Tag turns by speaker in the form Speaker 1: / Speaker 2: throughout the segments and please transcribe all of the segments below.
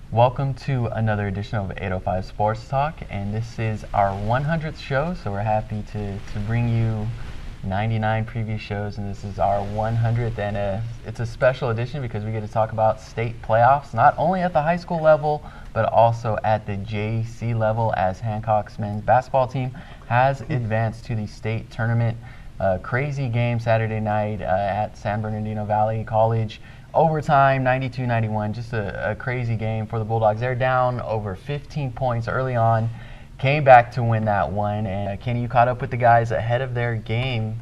Speaker 1: Welcome to another edition of 805 Sports Talk, and this is our 100th show, so we're happy to bring you 99 previous shows, and this is our 100th, and it's a special edition because we get to talk about state playoffs, not only at the high school level, but also at the JC level, as Hancock's men's basketball team has advanced to the state tournament. Crazy game Saturday night at San Bernardino Valley College. Overtime, 92-91, just a crazy game for the Bulldogs. They're down over 15 points early on, came back to win that one. And Kenny, you caught up with the guys ahead of their game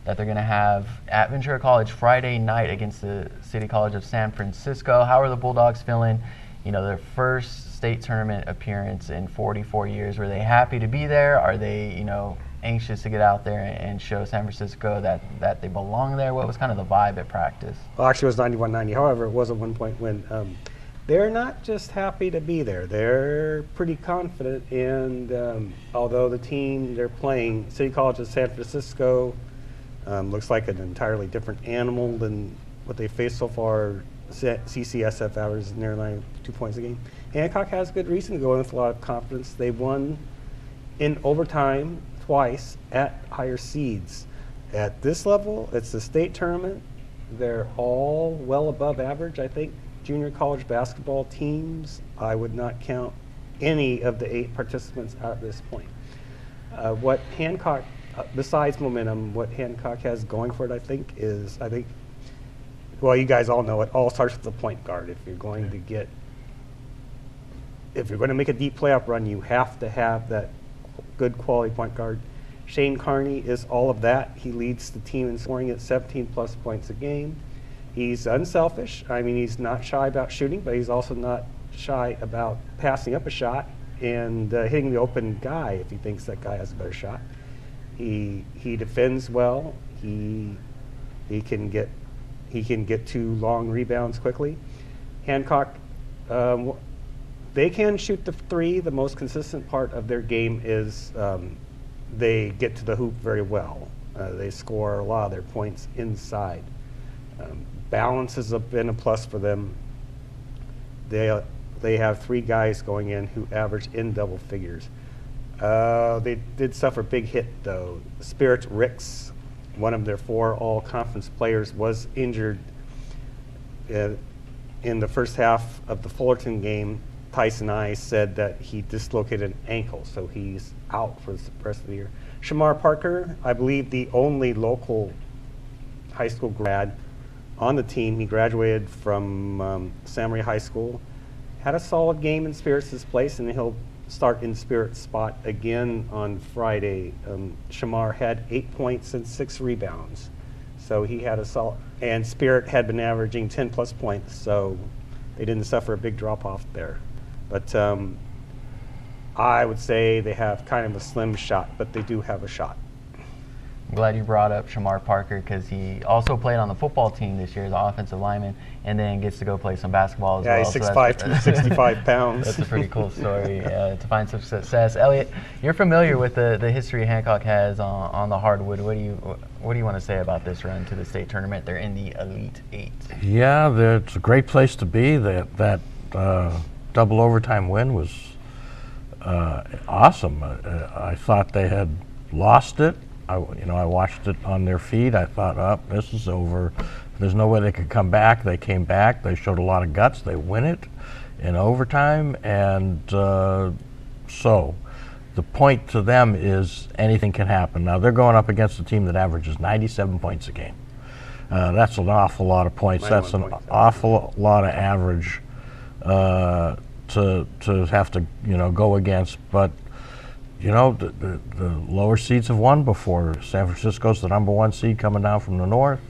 Speaker 1: that they're going to have at Ventura College Friday night against the City College of San Francisco. How are the Bulldogs feeling? You know, their first state tournament appearance in 44 years. Were they happy to be there? Are they, anxious to get out there and show San Francisco that they belong there? What was kind of the vibe at practice?
Speaker 2: Well, actually it was 91-90. However, it was a 1-point win. They're not just happy to be there. They're pretty confident, and although the team they're playing, City College of San Francisco, looks like an entirely different animal than what they faced so far. CCSF averages near 2 points a game. Hancock has good reason to go in with a lot of confidence. They won in overtime twice at higher seeds. At this level, it's the state tournament. They're all well above average, I think. Junior college basketball teams, I would not count any of the 8 participants at this point. What Hancock, besides momentum, what Hancock has going for it, I think, well, you guys all know it all starts with the point guard. If you're going to make a deep playoff run, you have to have that good quality point guard. Shane Carney is all of that. He leads the team in scoring at 17+ points a game. He's unselfish. I mean, he's not shy about shooting, but he's also not shy about passing up a shot and hitting the open guy if he thinks that guy has a better shot. He defends well. He can get 2 long rebounds quickly. Hancock, they can shoot the 3. The most consistent part of their game is they get to the hoop very well. They score a lot of their points inside. Balance has been a plus for them. They have 3 guys going in who average in double figures. They did suffer a big hit though. Spirit Ricks, one of their 4 all-conference players, was injured in the first half of the Fullerton game. Tyson I said that he dislocated an ankle, so he's out for the rest of the year. Shamar Parker, I believe the only local high school grad on the team. He graduated from San Maria High School. Had a solid game in Spirits' place, and he'll start in Spirits' spot again on Friday. Shamar had 8 points and 6 rebounds, so he had a solid. And Spirit had been averaging 10+ points, so they didn't suffer a big drop-off there. But I would say they have kind of a slim shot, but they do have a shot.
Speaker 1: I'm glad you brought up Shamar Parker because he also played on the football team this year as an offensive lineman and then gets to go play some basketball as well.
Speaker 2: Yeah, he's 6'5", 265 pounds.
Speaker 1: That's a pretty cool story to find such success. Elliot, you're familiar with the history Hancock has on the hardwood. What do you want to say about this run to the state tournament? They're in the Elite 8.
Speaker 3: Yeah, it's a great place to be. That double overtime win was awesome. I thought they had lost it. I watched it on their feed. I thought, this is over. There's no way they could come back. They came back. They showed a lot of guts. They win it in overtime. And so the point to them is anything can happen. Now, they're going up against a team that averages 97 points a game. That's an awful lot of points. That's an awful lot of average to have to go against. But the lower seeds have won before. San Francisco's the #1 seed coming down from the north.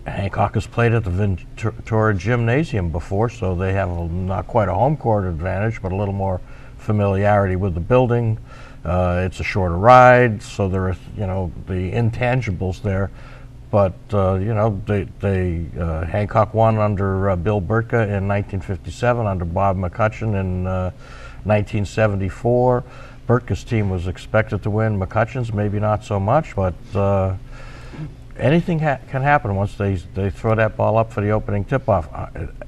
Speaker 3: Hancock has played at the Ventura Gymnasium before, so they have not quite a home court advantage, but a little more familiarity with the building. It's a shorter ride, so there are the intangibles there. But Hancock won under Bill Burtka in 1957, under Bob McCutcheon in 1974. Burtkus team was expected to win. McCutcheon's maybe not so much, but anything can happen once they throw that ball up for the opening tip-off.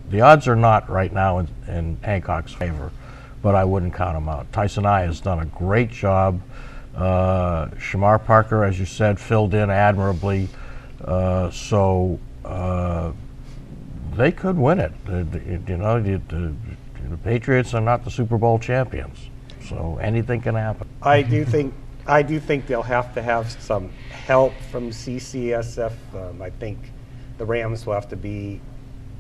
Speaker 3: The odds are not right now in Hancock's favor, but I wouldn't count them out. Tyson I has done a great job. Shamar Parker, as you said, filled in admirably. So they could win it. The Patriots are not the Super Bowl champions, so anything can happen.
Speaker 2: I do think they'll have to have some help from CCSF. I think the Rams will have to be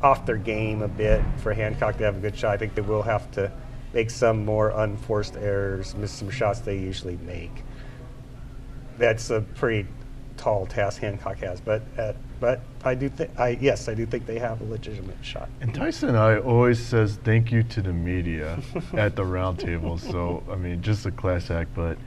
Speaker 2: off their game a bit for Hancock to have a good shot. I think they will have to make some more unforced errors, miss some shots they usually make. That's a pretty tall task Hancock has, but I do think they have a legitimate shot.
Speaker 4: And Tyson I always says thank you to the media at the round table. So I mean, just a class act. But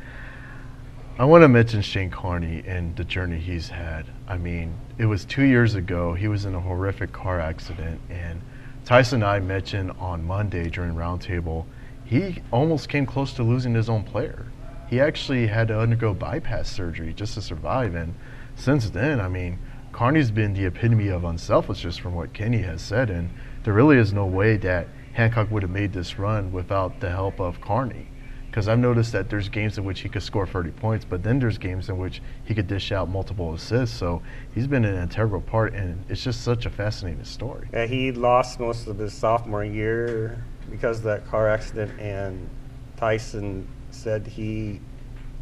Speaker 4: I want to mention Shane Carney and the journey he's had. I mean, it was 2 years ago. He was in a horrific car accident, and Tyson I mentioned on Monday during roundtable, he almost came close to losing his own player. He actually had to undergo bypass surgery just to survive, and since then, I mean, Carney's been the epitome of unselfishness from what Kenny has said, and there really is no way that Hancock would have made this run without the help of Carney. Because I've noticed that there's games in which he could score 30 points, but then there's games in which he could dish out multiple assists. So he's been an integral part, and it's just such a fascinating story.
Speaker 2: Yeah, he lost most of his sophomore year because of that car accident, and Tyson said he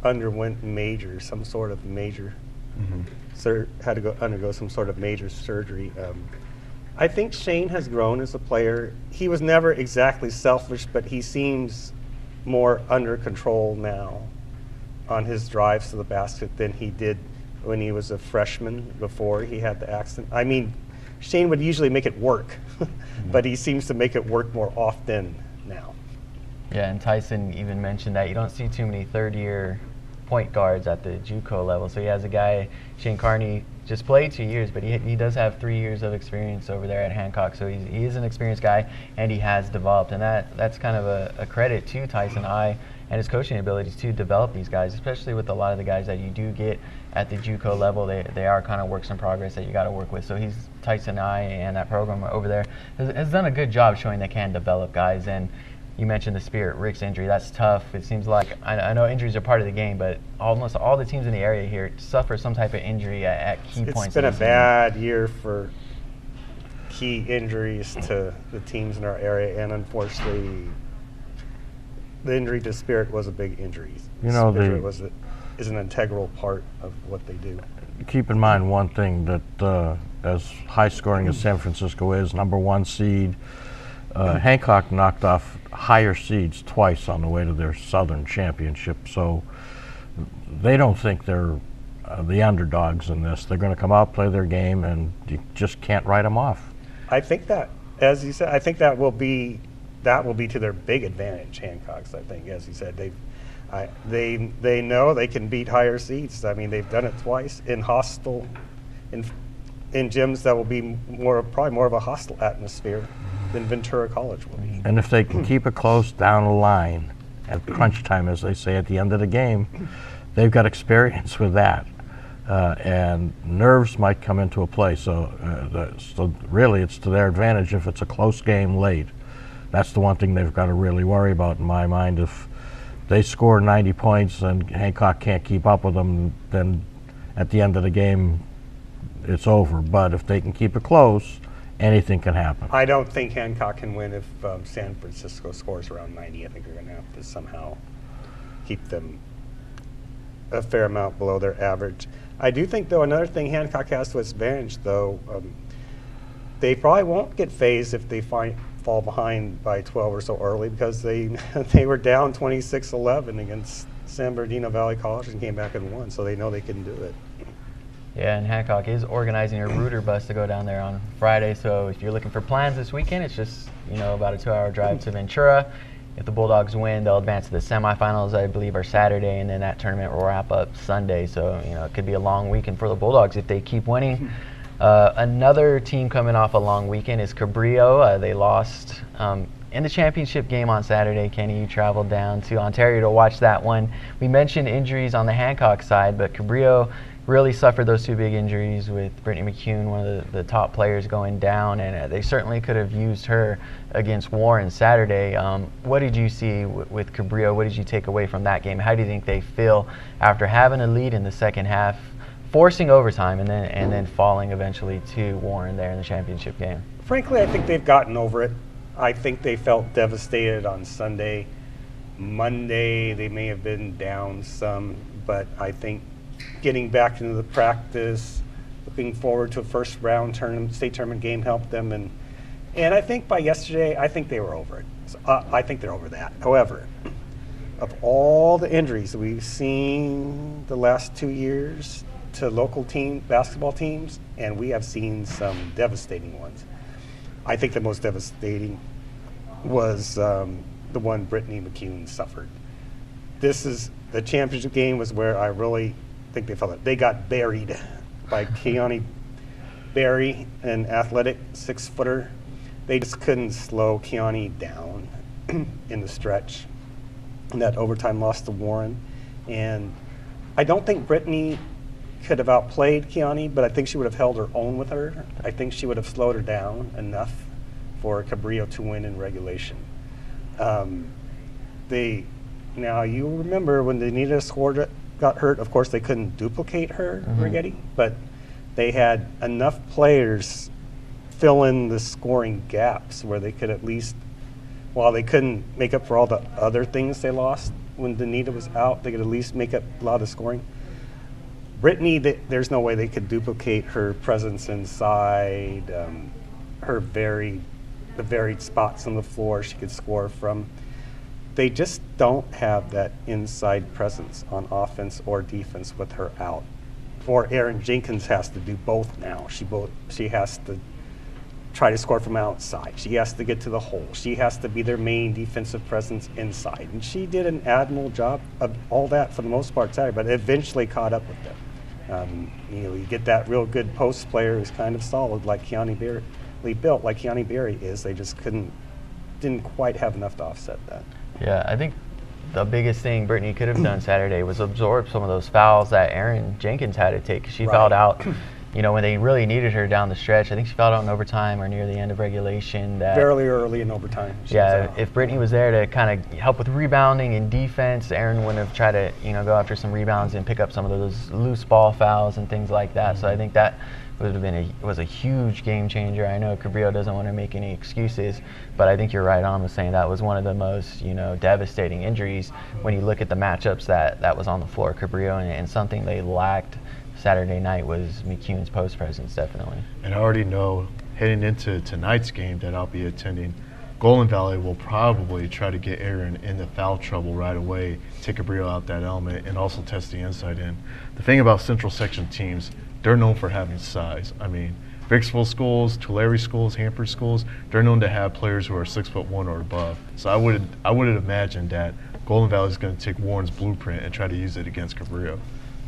Speaker 2: underwent some sort of major had to undergo some sort of major surgery. I think Shane has grown as a player. He was never exactly selfish, but he seems more under control now on his drives to the basket than he did when he was a freshman before he had the accident. I mean, Shane would usually make it work, but he seems to make it work more often now.
Speaker 1: Yeah, and Tyson even mentioned that you don't see too many third-year point guards at the JUCO level. So he has a guy, Shane Carney, just played 2 years, but he does have 3 years of experience over there at Hancock. So he is an experienced guy, and he has developed. And that's kind of a credit to Tyson I and his coaching abilities to develop these guys, especially with a lot of the guys that you do get at the JUCO level. They are kind of works in progress that you got to work with. So Tyson I and that program over there has done a good job showing they can develop guys. And you mentioned the Spirit Rick's injury. That's tough. It seems like, I know injuries are part of the game, but almost all the teams in the area here suffer some type of injury at key points.
Speaker 2: It's been a bad year for key injuries to the teams in our area, and unfortunately, the injury to Spirit was a big injury.
Speaker 3: You know,
Speaker 2: Spirit is an integral part of what they do.
Speaker 3: Keep in mind one thing, that as high scoring as San Francisco is, #1 seed, Hancock knocked off higher seeds twice on the way to their Southern championship, so they don't think they're the underdogs in this. They're going to come out, play their game, and you just can't write them off.
Speaker 2: I think that, as you said, I think that will be to their big advantage, Hancock's. I think, as you said, they know they can beat higher seeds. I mean, they've done it twice in gyms that will be probably more of a hostile atmosphere than Ventura College will be.
Speaker 3: And if they can keep it close down the line at crunch time, as they say at the end of the game, they've got experience with that. And nerves might come into a play. So really it's to their advantage if it's a close game late. That's the one thing they've got to really worry about in my mind. If they score 90 points and Hancock can't keep up with them, then at the end of the game, it's over. But if they can keep it close, anything can happen.
Speaker 2: I don't think Hancock can win if San Francisco scores around 90. I think they're going to have to somehow keep them a fair amount below their average. I do think, though, another thing Hancock has to its advantage, though, they probably won't get phased if they fall behind by 12 or so early, because they were down 26-11 against San Bernardino Valley College and came back and won, so they know they can do it.
Speaker 1: Yeah, and Hancock is organizing a Rooter bus to go down there on Friday, so if you're looking for plans this weekend, it's just, about a 2-hour drive to Ventura. If the Bulldogs win, they'll advance to the semifinals, I believe, are Saturday, and then that tournament will wrap up Sunday. So, it could be a long weekend for the Bulldogs if they keep winning. Another team coming off a long weekend is Cabrillo. They lost in the championship game on Saturday, Kenny, you traveled down to Ontario to watch that one. We mentioned injuries on the Hancock side, but Cabrillo really suffered those two big injuries with Brittany McCune, one of the top players, going down, and they certainly could have used her against Warren Saturday. What did you see with Cabrillo? What did you take away from that game? How do you think they feel after having a lead in the second half, forcing overtime, and then falling eventually to Warren there in the championship game?
Speaker 2: Frankly, I think they've gotten over it. I think they felt devastated on Sunday. Monday, they may have been down some, but I think getting back into the practice, looking forward to a first round state tournament game helped them. And I think by yesterday, I think they were over it. So, I think they're over that. However, of all the injuries that we've seen the last 2 years to local basketball teams, and we have seen some devastating ones, I think the most devastating was the one Brittany McCune suffered. The championship game was where I really think they felt it. They got buried by Keone Berry, an athletic 6-footer. They just couldn't slow Keone down in the stretch. And that overtime loss to Warren. And I don't think Brittany could have outplayed Keone, but I think she would have held her own with her. I think she would have slowed her down enough for Cabrillo to win in regulation. Now, you remember when Danita got hurt, of course, they couldn't duplicate her, Righetti, but they had enough players fill in the scoring gaps where they could at least, while they couldn't make up for all the other things they lost when Danita was out, they could at least make up a lot of the scoring. Brittany, there's no way they could duplicate her presence inside, the varied spots on the floor she could score from. They just don't have that inside presence on offense or defense with her out. Or Erin Jenkins has to do both now. She has to try to score from outside. She has to get to the hole. She has to be their main defensive presence inside. And she did an admirable job of all that for the most part Saturday, but eventually caught up with them. You get that real good post player who's kind of solid, like Keone Berry, built like Keone Berry is. They just didn't quite have enough to offset that.
Speaker 1: Yeah, I think the biggest thing Brittany could have done Saturday was absorb some of those fouls that Erin Jenkins had to take. She fouled out, when they really needed her down the stretch. I think she fouled out in overtime or near the end of regulation.
Speaker 2: Fairly early in overtime.
Speaker 1: If Brittany was there to kind of help with rebounding and defense, Erin wouldn't have tried to, go after some rebounds and pick up some of those loose ball fouls and things like that. So I think that was a huge game changer. I know Cabrillo doesn't want to make any excuses, but I think you're right on with saying that was one of the most devastating injuries when you look at the matchups that was on the floor. Cabrillo and something they lacked Saturday night was McCune's post presence, definitely.
Speaker 4: And I already know heading into tonight's game that I'll be attending, Golden Valley will probably try to get Erin into foul trouble right away, take Cabrillo out that element, and also test the inside in. The thing about Central Section teams, they're known for having size. I mean, Vicksville schools, Tulare schools, Hanford schools, they're known to have players who are 6'1" or above. So I would imagine that Golden Valley is going to take Warren's blueprint and try to use it against Cabrillo.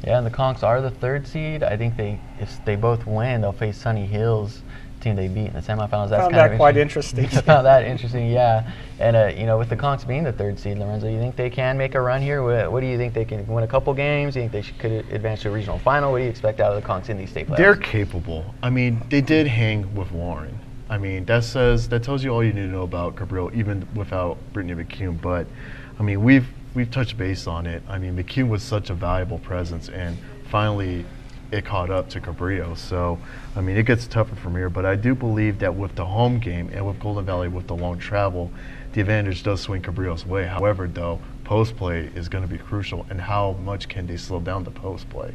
Speaker 1: Yeah, and the Conks are the 3rd seed. I think if they both win, they'll face Sunny Hills, team they beat in the semifinals.
Speaker 2: That's kind of quite interesting.
Speaker 1: I found that interesting, yeah. And with the Conks being the 3rd seed, Lorenzo, you think they can make a run here? What do you think, they can win a couple games? Do you think they could advance to a regional final? What do you expect out of the Conks in these state playoffs?
Speaker 4: They're capable. I mean, they did hang with Warren. I mean, that tells you all you need to know about Cabrillo, even without Brittany McCune. But I mean, we've touched base on it. I mean, McCune was such a valuable presence, and finally it caught up to Cabrillo. So, I mean, it gets tougher from here. But I do believe that with the home game and with Golden Valley with the long travel, the advantage does swing Cabrillo's way. However, though, post play is going to be crucial. And how much can they slow down the post play?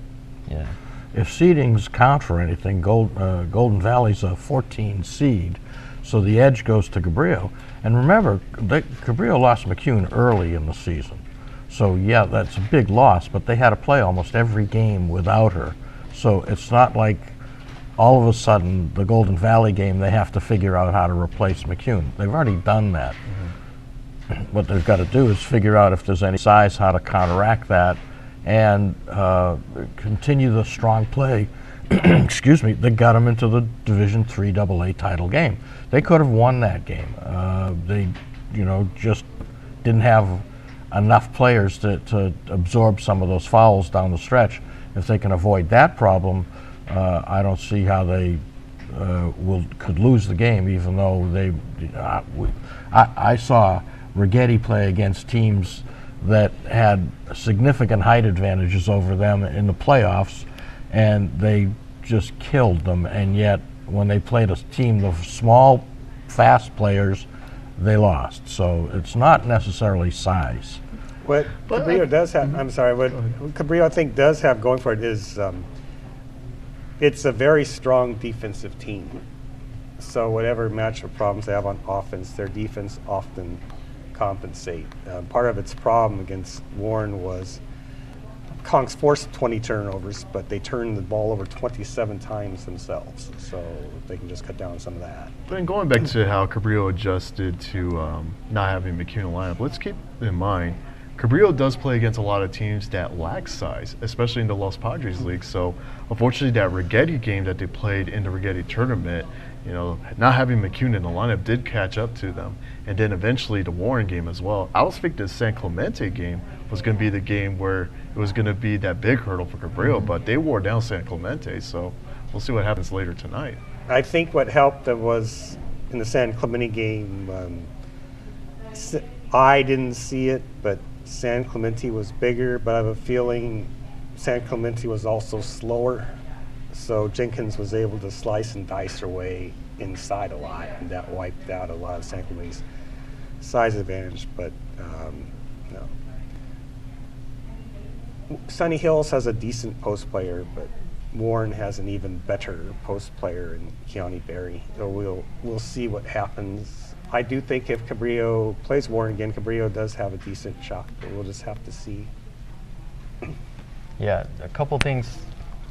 Speaker 1: Yeah.
Speaker 3: If seedings count for anything, Golden Valley's a 14 seed, so the edge goes to Cabrillo. And remember, Cabrillo lost McCune early in the season. So, yeah, that's a big loss, but they had to play almost every game without her. So it's not like all of a sudden the Golden Valley game they have to figure out how to replace McCune. They've already done that. What they've got to do is figure out if there's any size, how to counteract that, and continue the strong play, excuse me, that got them into the Division III AA title game. They could have won that game. They just didn't have enough players to absorb some of those fouls down the stretch. If they can avoid that problem, I don't see how they could lose the game, even though I saw Righetti play against teams that had significant height advantages over them in the playoffs, and they just killed them. And yet, when they played a team of small, fast players, they lost. So it's not necessarily size.
Speaker 2: What Cabrillo does have, I'm sorry, what Cabrillo I think does have going for it is it's a very strong defensive team. So whatever matchup problems they have on offense, their defense often compensate. Part of its problem against Warren was Conks forced 20 turnovers, but they turned the ball over 27 times themselves. So they can just cut down some of that.
Speaker 4: But going back to how Cabrillo adjusted to not having McCune in the lineup, let's keep in mind Cabrillo does play against a lot of teams that lack size, especially in the Los Padres League. So unfortunately, that Righetti game that they played in the Righetti tournament, not having McCune in the lineup did catch up to them. And then eventually the Warren game as well. I was thinking the San Clemente game was going to be the game where it was going to be that big hurdle for Cabrillo, but they wore down San Clemente. So we'll see what happens later tonight.
Speaker 2: I think what helped was in the San Clemente game, I didn't see it, but San Clemente was bigger, but I have a feeling San Clemente was also slower. So Jenkins was able to slice and dice her way inside a lot, and that wiped out a lot of San Clemente's size advantage. But no. Sunny Hills has a decent post player, but Warren has an even better post player in Keone Berry. So we'll see what happens. I do think if Cabrillo plays Warren again, Cabrillo does have a decent shot, but we'll just have to see.
Speaker 1: Yeah, a couple things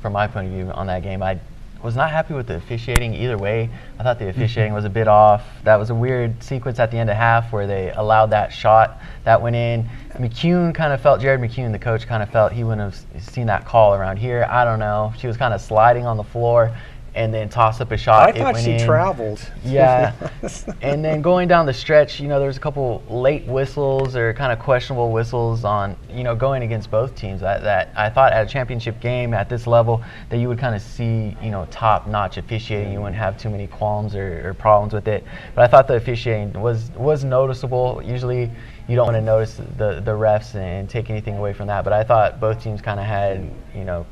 Speaker 1: from my point of view on that game. I was not happy with the officiating either way. I thought the officiating was a bit off. That was a weird sequence at the end of half where they allowed that shot that went in. McCune kind of felt, Jared McCune, the coach, kind of felt he wouldn't have seen that call around here. I don't know. She was kind of sliding on the floor and then tossed up a shot.
Speaker 2: I thought she traveled.
Speaker 1: Yeah. And then going down the stretch, there was a couple late whistles or kind of questionable whistles on, going against both teams. That I thought at a championship game at this level that you would kind of see, top-notch officiating. You wouldn't have too many qualms or problems with it. But I thought the officiating was noticeable. Usually you don't want to notice the refs and take anything away from that. But I thought both teams kind of had,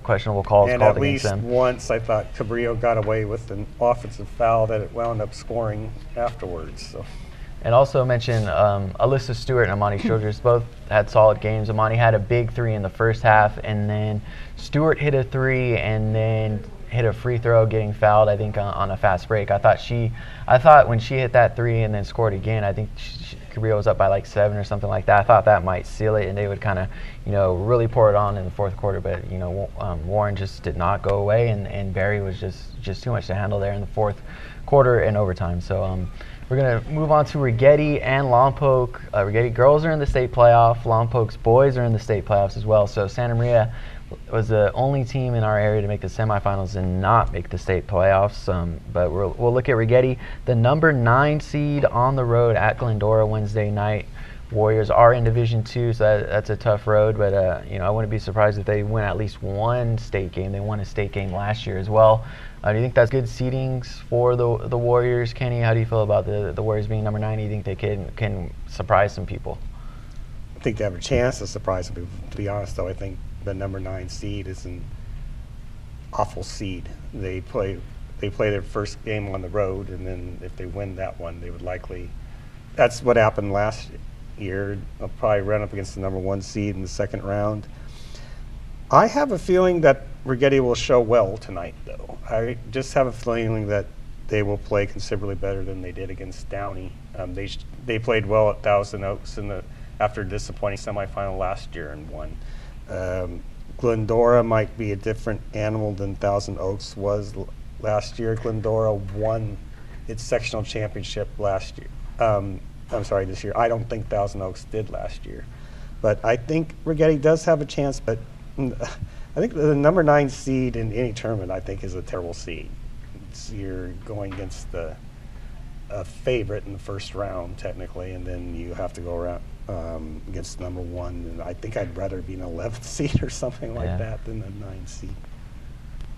Speaker 1: questionable calls called against them.
Speaker 2: And at least once I thought Cabrillo got away with an offensive foul that it wound up scoring afterwards. So.
Speaker 1: And also mention Alyssa Stewart and Amani Shogers both had solid games. Amani had a big three in the first half, and then Stewart hit a three and then hit a free throw getting fouled, I think, on a fast break. I thought when she hit that three and then scored again, I think Cabrillo was up by like 7 or something like that. I thought that might seal it, and they would kind of, really pour it on in the fourth quarter. But, Warren just did not go away, and Barry was just too much to handle there in the fourth quarter and overtime. So we're going to move on to Righetti and Lompoc. Righetti girls are in the state playoff. Lompoc's boys are in the state playoffs as well. So Santa Maria was the only team in our area to make the semifinals and not make the state playoffs. But we'll look at Righetti, the number 9 seed on the road at Glendora Wednesday night. Warriors are in Division II, so that's a tough road. But I wouldn't be surprised if they win at least one state game. They won a state game last year as well. Do you think that's good seedings for the Warriors, Kenny? How do you feel about the Warriors being number 9? Do you think they can surprise some people?
Speaker 2: I think they have a chance to surprise some people. To be honest, though, I think the number 9 seed is an awful seed. They play their first game on the road, and then if they win that one, they would likely. That's what happened last year. They'll probably run up against the number 1 seed in the second round. I have a feeling that Righetti will show well tonight, though. I just have a feeling that they will play considerably better than they did against Downey. They played well at Thousand Oaks after a disappointing semifinal last year and won. Glendora might be a different animal than Thousand Oaks was last year. Glendora won its sectional championship last year. This year. I don't think Thousand Oaks did last year. But I think Righetti does have a chance, but I think the number 9 seed in any tournament, I think, is a terrible seed. You're going against the a favorite in the first round technically, and then you have to go around against number 1. And I think I'd rather be an 11th seed or something like that than a 9th seed.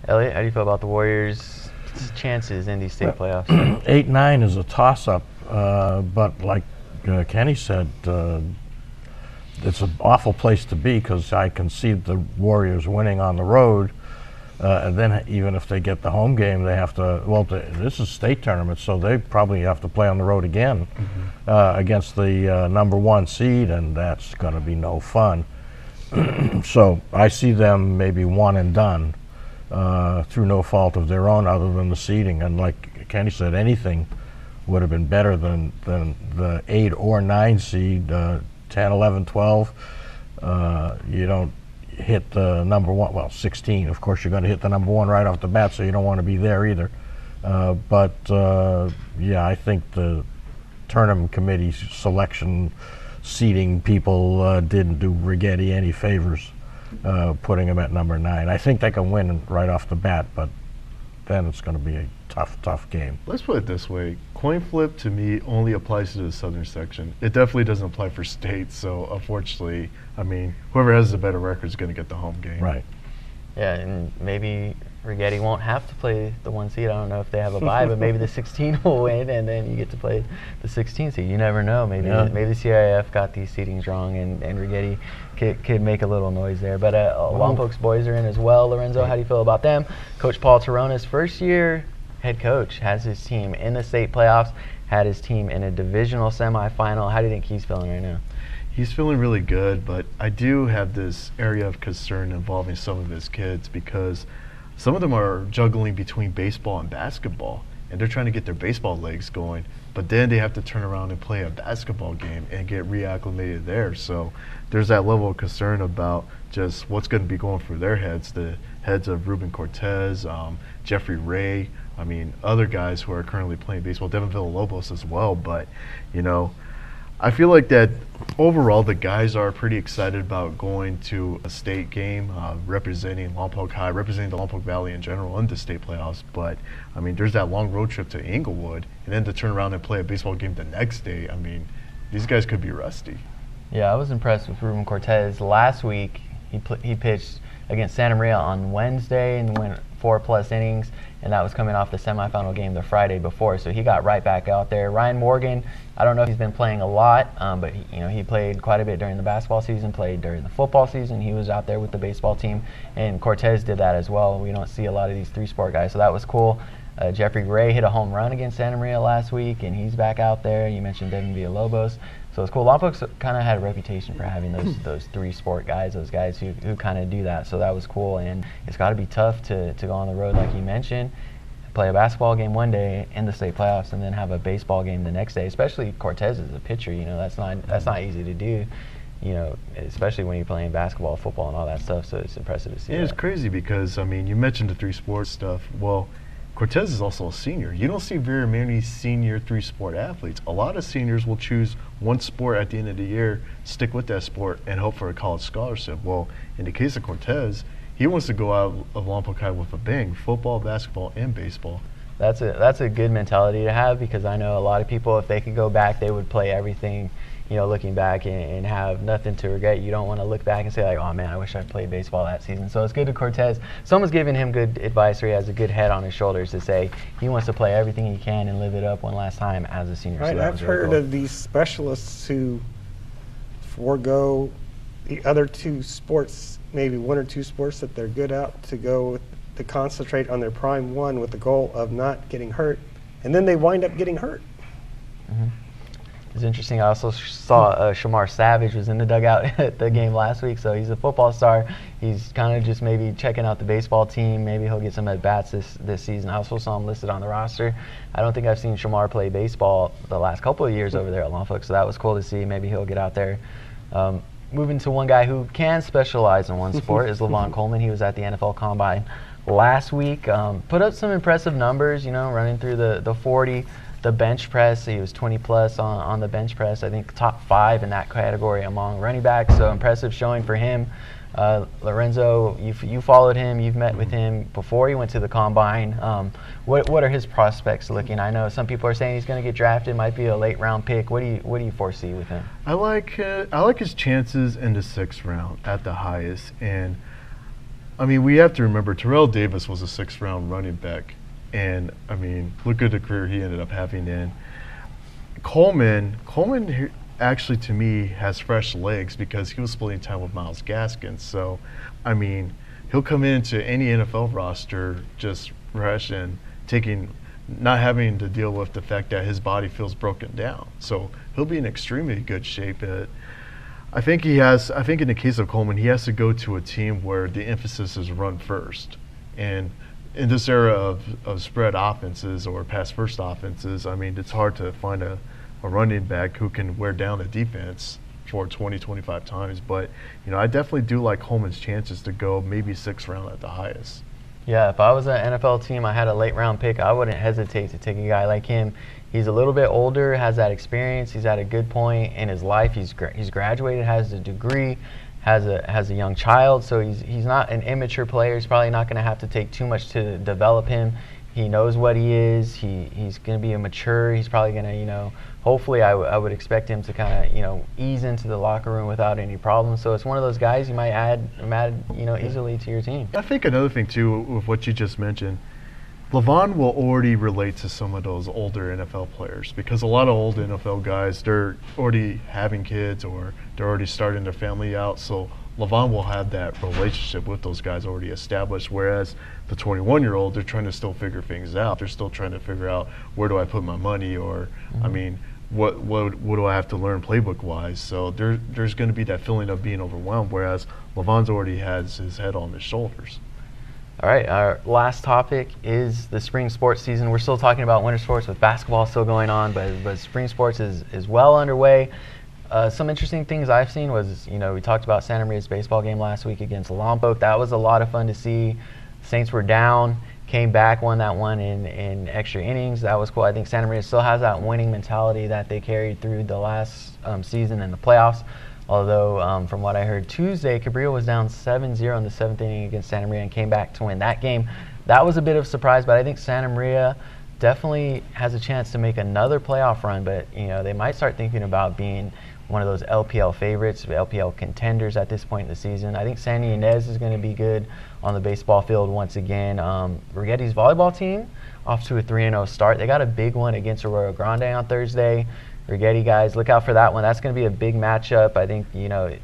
Speaker 1: Elliot, how do you feel about the Warriors' chances in these state playoffs?
Speaker 3: 8-9 is a toss-up, but like Kenny said, it's an awful place to be because I can see the Warriors winning on the road. And then even if they get the home game, they have to, well, this is state tournament, so they probably have to play on the road again against the number 1 seed, and that's going to be no fun. So I see them maybe one and done through no fault of their own other than the seeding. And like Kenny said, anything would have been better than the 8 or 9 seed, 10, 11, 12. You don't hit the number 1, well, 16. Of course, you're going to hit the number 1 right off the bat, so you don't want to be there either. But yeah, I think the tournament committee selection seeding people didn't do Righetti any favors putting him at number 9. I think they can win right off the bat, but then it's going to be a tough game.
Speaker 4: Let's put it this way. Coin flip, to me, only applies to the southern section. It definitely doesn't apply for state, so unfortunately, I mean, whoever has the better record is going to get the home game.
Speaker 3: Right.
Speaker 1: Yeah, and maybe Righetti won't have to play the 1 seed. I don't know if they have a bye, but maybe the 16 will win, and then you get to play the 16 seed. You never know. Maybe maybe the CIF got these seedings wrong, and Righetti could make a little noise there. But Lompoc's boys are in as well. Lorenzo, how do you feel about them? Coach Paul Tarona's first year head coach has his team in the state playoffs, had his team in a divisional semifinal. How do you think he's feeling right now?
Speaker 4: He's feeling really good, but I do have this area of concern involving some of his kids because some of them are juggling between baseball and basketball, and they're trying to get their baseball legs going, but then they have to turn around and play a basketball game and get reacclimated there. So there's that level of concern about just what's going to be going through their heads, the heads of Ruben Cortez, Jeffrey Ray, I mean, other guys who are currently playing baseball, Devin Villalobos as well. But, you know, I feel like that overall the guys are pretty excited about going to a state game, representing Lompoc High, representing the Lompoc Valley in general in the state playoffs. But, I mean, there's that long road trip to Inglewood, and then to turn around and play a baseball game the next day. I mean, these guys could be rusty.
Speaker 1: Yeah, I was impressed with Ruben Cortez. Last week, he pitched against Santa Maria on Wednesday and went 4+ innings, and that was coming off the semifinal game the Friday before, so he got right back out there. Ryan Morgan, I don't know if he's been playing a lot, but he played quite a bit during the basketball season, played during the football season. He was out there with the baseball team, and Cortez did that as well. We don't see a lot of these 3-sport guys, so that was cool. Jeffrey Gray hit a home run against Santa Maria last week, and he's back out there. You mentioned Devin Villalobos. So it's cool. Lompoc's kind of had a reputation for having those 3-sport guys, those guys who kind of do that. So that was cool. And it's got to be tough to go on the road, like you mentioned, play a basketball game one day in the state playoffs, and then have a baseball game the next day. Especially Cortez as a pitcher, that's not easy to do. Especially when you're playing basketball, football, and all that stuff. So it's impressive to see.
Speaker 4: Yeah, it's crazy because I mean, you mentioned the 3-sport stuff. Well, Cortez is also a senior. You don't see very many senior 3-sport athletes. A lot of seniors will choose one sport at the end of the year, stick with that sport, and hope for a college scholarship. Well, in the case of Cortez, he wants to go out of Lompoc High with a bang, football, basketball, and baseball.
Speaker 1: That's a good mentality to have, because I know a lot of people, if they could go back, they would play everything, looking back and have nothing to regret. You don't want to look back and say, like, oh, man, I wish I played baseball that season. So it's good to Cortez. Someone's giving him good advice, or he has a good head on his shoulders to say he wants to play everything he can and live it up one last time as a senior.
Speaker 2: Right,
Speaker 1: so
Speaker 2: I've heard of these specialists who forego the other 2 sports, maybe 1 or 2 sports that they're good at, to concentrate on their prime one with the goal of not getting hurt, and then they wind up getting hurt.
Speaker 1: Mm-hmm. It's interesting. I also saw Shamar Savage was in the dugout at the game last week, so he's a football star. He's kind of just maybe checking out the baseball team. Maybe he'll get some at-bats this season. I also saw him listed on the roster. I don't think I've seen Shamar play baseball the last couple of years over there at Lompoc, so that was cool to see. Maybe he'll get out there. Moving to one guy who can specialize in one sport is Lavon Coleman. He was at the NFL Combine last week. Put up some impressive numbers, running through the 40. The bench press, he was 20+ on the bench press. I think top 5 in that category among running backs, so impressive showing for him. Lorenzo, you followed him, you've met with him before he went to the combine. What are his prospects looking? I know some people are saying he's going to get drafted, might be a late round pick. What do you foresee with him?
Speaker 4: I like his chances in the 6th round at the highest. And I mean, we have to remember Terrell Davis was a 6th round running back, and I mean, look at the career he ended up having. In Coleman actually, to me, has fresh legs because he was splitting time with Myles Gaskin. So, I mean, he'll come into any NFL roster just fresh and not having to deal with the fact that his body feels broken down. So he'll be in extremely good shape. I think in the case of Coleman, he has to go to a team where the emphasis is run first. And in this era of spread offenses or pass first offenses, I mean, it's hard to find a running back who can wear down a defense for 20, 25 times. But, you know, I definitely do like Coleman's chances to go maybe 6th round at the highest.
Speaker 1: Yeah, if I was an NFL team, I had a late round pick, I wouldn't hesitate to take a guy like him. He's a little bit older, has that experience. He's at a good point in his life. He's graduated, has a degree, has a young child, so he's not an immature player. He's probably not going to have to take too much to develop him. He knows what he is. He's going to be mature. He's probably going to, you know, hopefully I would expect him to kind of, you know, ease into the locker room without any problems. So it's one of those guys you might add, you know, easily to your team.
Speaker 4: I think another thing too with what you just mentioned, Lavon will already relate to some of those older NFL players because a lot of old NFL guys, they're already having kids or they're already starting their family out. So Lavon will have that relationship with those guys already established, whereas the 21-year-old, they're trying to still figure things out. They're still trying to figure out where do I put my money, or I mean, what do I have to learn playbook-wise? So there's going to be that feeling of being overwhelmed, whereas Lavon's already has his head on his shoulders.
Speaker 1: All right, our last topic is the spring sports season. We're still talking about winter sports with basketball still going on, but spring sports is well underway. Some interesting things I've seen was, you know, we talked about Santa Maria's baseball game last week against Lompoc. That was a lot of fun to see. Saints were down, came back, won that one in extra innings. That was cool. I think Santa Maria still has that winning mentality that they carried through the last season in the playoffs. Although, from what I heard Tuesday, Cabrillo was down 7-0 in the 7th inning against Santa Maria and came back to win that game. That was a bit of a surprise, but I think Santa Maria definitely has a chance to make another playoff run. But, you know, they might start thinking about being one of those LPL favorites, LPL contenders at this point in the season. I think San Ynez is going to be good on the baseball field once again. Righetti's volleyball team off to a 3-0 start. They got a big one against Arroyo Grande on Thursday. Righetti guys, look out for that one. That's going to be a big matchup. I think, you know,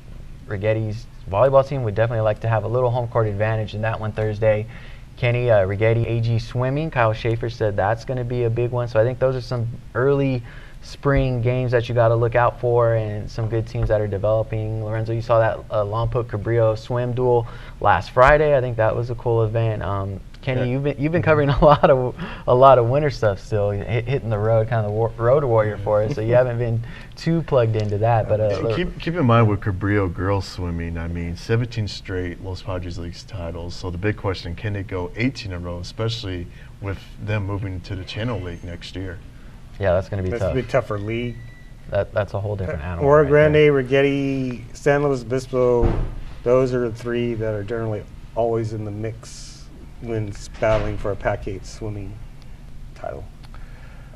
Speaker 1: Righetti's volleyball team would definitely like to have a little home court advantage in that one Thursday. Kenny, Righetti AG swimming, Kyle Schaefer said that's going to be a big one. So I think those are some early spring games that you got to look out for, and some good teams that are developing. Lorenzo, you saw that Lompoc Cabrillo swim duel last Friday. I think that was a cool event. Kenny, yeah. you've been covering a lot of winter stuff still, hitting the road, kind of the road warrior for us. So you haven't been too plugged into that. But
Speaker 4: keep in mind with Cabrillo girls swimming, I mean, 17 straight Los Padres League titles. So the big question, can they go 18 in a row, especially with them moving to the Channel League next year?
Speaker 1: Yeah, that's going to be tough.
Speaker 2: That's a big tougher league.
Speaker 1: That's a whole different animal.
Speaker 2: Arroyo Grande, Righetti, San Luis Obispo, those are the three that are generally always in the mix when battling for a Pac-8 swimming title.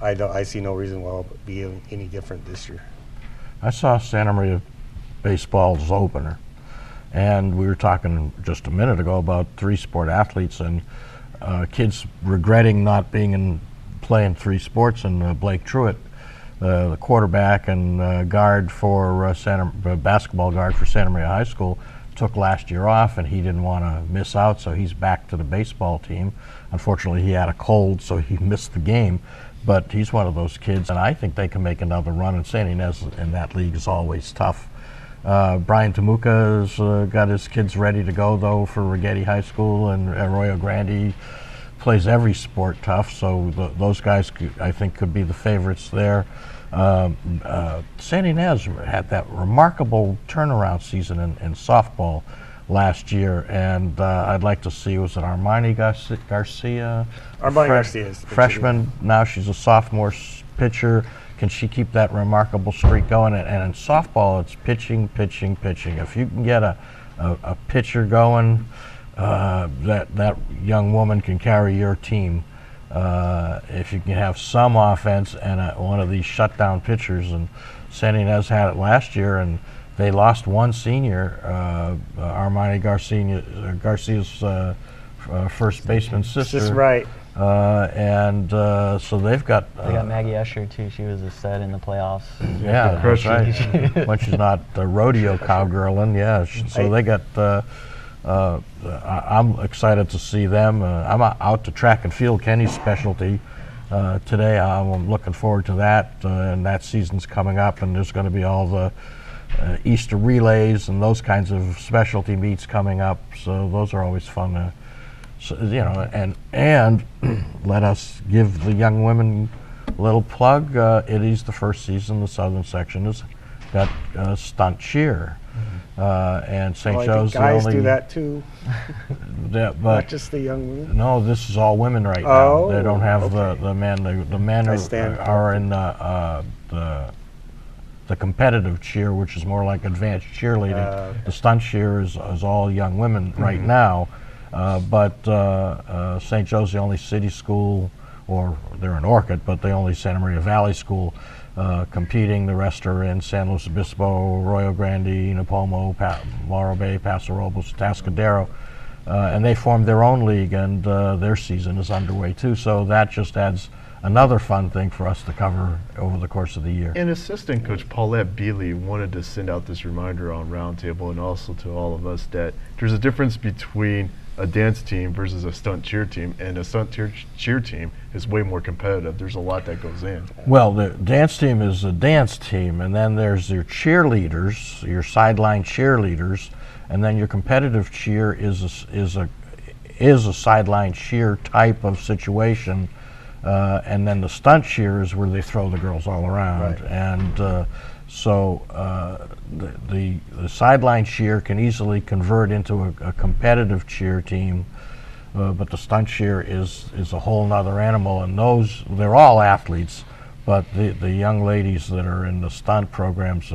Speaker 2: I see no reason why it'll be any different this year.
Speaker 3: I saw Santa Maria baseball's opener, and we were talking just a minute ago about 3-sport athletes and kids regretting not being playing 3 sports, and Blake Truitt, the quarterback and guard for basketball guard for Santa Maria High School, took last year off, and he didn't want to miss out, so he's back to the baseball team. Unfortunately, he had a cold, so he missed the game, but he's one of those kids, and I think they can make another run, and San Ynez in that league is always tough. Brian Tamuka's got his kids ready to go, though, for Righetti High School, and Arroyo Grande plays every sport tough, so those guys, I think, could be the favorites there. San Ynez had that remarkable turnaround season in softball last year, and I'd like to see, was it Armani Garcia?
Speaker 2: Armani Garcia is the
Speaker 3: freshman. Now she's a sophomore pitcher. Can she keep that remarkable streak going? And in softball, it's pitching. If you can get a a pitcher going, that young woman can carry your team. If you can have some offense and one of these shutdown pitchers, and San Ynez had it last year, and they lost one senior, Armani Garcia's first baseman sister.
Speaker 2: That's right.
Speaker 3: So they've got.
Speaker 1: They got Maggie Usher too. She was a stud in the playoffs.
Speaker 3: Yeah, that's right. When she's not rodeo cowgirling, yeah. So they got. I'm excited to see them. I'm out to track and field, Kenny's specialty, today. I'm looking forward to that, and that season's coming up, and there's going to be all the Easter relays and those kinds of specialty meets coming up. So those are always fun. So, and let us give the young women a little plug. It is the first season. The Southern section has got stunt cheer. And St. Joe's the only.
Speaker 2: Guys do that too.
Speaker 3: But
Speaker 2: not just the young women.
Speaker 3: No, this is all women right now. They don't have the men. The men are in the competitive cheer, which is more like advanced cheerleading. The stunt cheer is all young women right now. But St. Joe's the only city school, or they're in Orchid, but the only Santa Maria Valley school competing. The rest are in San Luis Obispo, Arroyo Grande, Napomo, Morro Bay, Paso Robles, Tascadero. And they formed their own league, and their season is underway too. So that just adds another fun thing for us to cover over the course of the year.
Speaker 4: And assistant coach Paulette Bealey wanted to send out this reminder on Roundtable and also to all of us that there's a difference between a dance team versus a stunt cheer team, and a stunt cheer team is way more competitive. There's a lot that goes in.
Speaker 3: Well, the dance team is a dance team, and then there's your cheerleaders, your sideline cheerleaders, and then your competitive cheer is a sideline cheer type of situation, and then the stunt cheer is where they throw the girls all around. Right. And so the sideline cheer can easily convert into a competitive cheer team, but the stunt cheer is a whole nother animal, and they're all athletes, but the young ladies that are in the stunt programs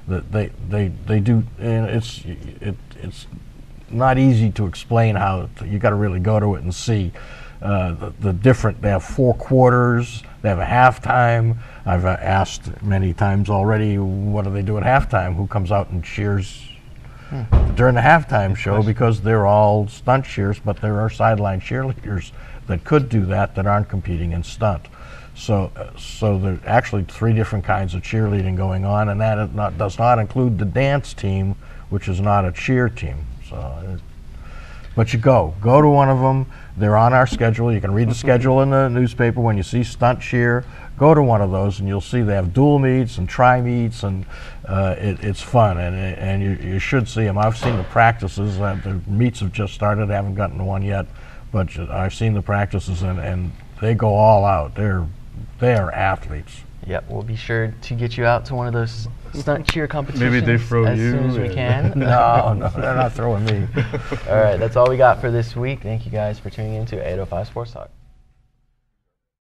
Speaker 3: they do, and it's not easy to explain how. You got to really go to it and see the different. They have 4 quarters. They have a halftime. I've asked many times already, what do they do at halftime? Who comes out and cheers during the halftime show? Because they're all stunt cheers, but there are sideline cheerleaders that could do that aren't competing in stunt. So there are actually 3 different kinds of cheerleading going on, and that does not include the dance team, which is not a cheer team. But you go to one of them. They're on our schedule. You can read the schedule in the newspaper. When you see stunt cheer, go to one of those, and you'll see they have dual meets and tri meets, and it's fun. And you should see them. I've seen the practices. The meets have just started. I haven't gotten to one yet, but I've seen the practices, and they go all out. They are athletes.
Speaker 1: Yep, we'll be sure to get you out to one of those stunt cheer competitions.
Speaker 4: Maybe they throw
Speaker 1: as
Speaker 4: you.
Speaker 1: As soon as we can.
Speaker 3: No, they're not throwing me.
Speaker 1: All right, that's all we got for this week. Thank you guys for tuning in to 805 Sports Talk.